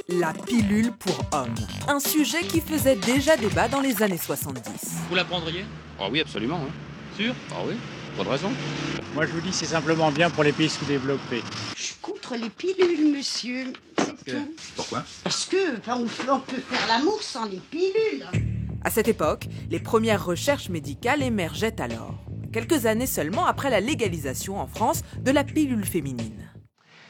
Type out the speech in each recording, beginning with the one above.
La pilule pour hommes. Un sujet qui faisait déjà débat dans les années 70. Vous la prendriez? Ah oui, absolument. Hein. Sûr? Ah oui, pas de raison. Moi, je vous dis, c'est simplement bien pour les pays sous-développés. Je suis contre les pilules, monsieur. C'est tout. Pourquoi? Parce que on peut faire l'amour sans les pilules. À cette époque, les premières recherches médicales émergeaient alors, quelques années seulement après la légalisation en France de la pilule féminine.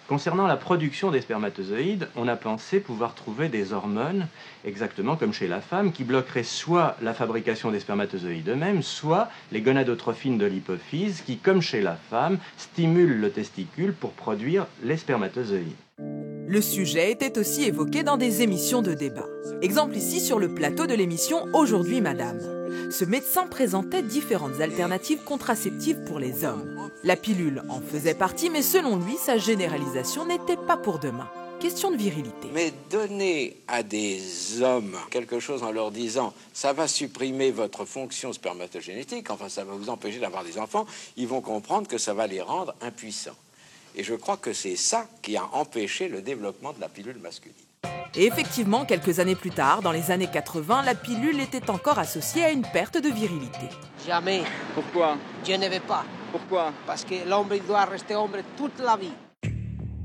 Concernant la production des spermatozoïdes, on a pensé pouvoir trouver des hormones, exactement comme chez la femme, qui bloqueraient soit la fabrication des spermatozoïdes eux-mêmes, soit les gonadotrophines de l'hypophyse, qui, comme chez la femme, stimulent le testicule pour produire les spermatozoïdes. Le sujet était aussi évoqué dans des émissions de débat. Exemple ici sur le plateau de l'émission Aujourd'hui Madame. Ce médecin présentait différentes alternatives contraceptives pour les hommes. La pilule en faisait partie, mais selon lui, sa généralisation n'était pas pour demain. Question de virilité. Mais donner à des hommes quelque chose en leur disant « ça va supprimer votre fonction spermatogénétique, enfin ça va vous empêcher d'avoir des enfants », ils vont comprendre que ça va les rendre impuissants. Et je crois que c'est ça qui a empêché le développement de la pilule masculine. Et effectivement, quelques années plus tard, dans les années 80, la pilule était encore associée à une perte de virilité. Jamais. Pourquoi? Je ne vais pas. Pourquoi? Parce que l'homme doit rester homme toute la vie.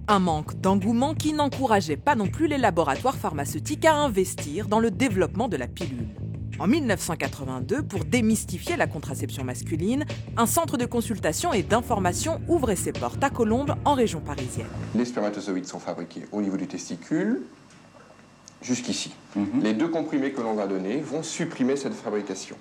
Un manque d'engouement qui n'encourageait pas non plus les laboratoires pharmaceutiques à investir dans le développement de la pilule. En 1982, pour démystifier la contraception masculine, un centre de consultation et d'information ouvrait ses portes à Colombes, en région parisienne. Les spermatozoïdes sont fabriqués au niveau du testicule, jusqu'ici. Les deux comprimés que l'on va donner vont supprimer cette fabrication.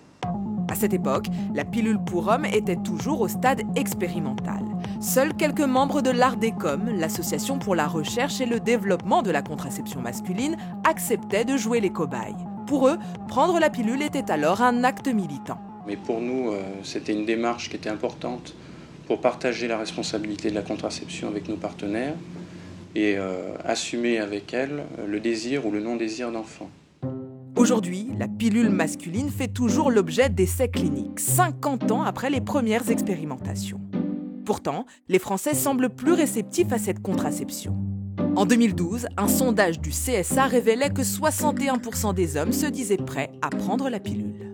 À cette époque, la pilule pour hommes était toujours au stade expérimental. Seuls quelques membres de l'ARDECOM, l'association pour la recherche et le développement de la contraception masculine, acceptaient de jouer les cobayes. Pour eux, prendre la pilule était alors un acte militant. Mais pour nous, c'était une démarche qui était importante pour partager la responsabilité de la contraception avec nos partenaires et assumer avec elles le désir ou le non-désir d'enfant. Aujourd'hui, la pilule masculine fait toujours l'objet d'essais cliniques, 50 ans après les premières expérimentations. Pourtant, les Français semblent plus réceptifs à cette contraception. En 2012, un sondage du CSA révélait que 61% des hommes se disaient prêts à prendre la pilule.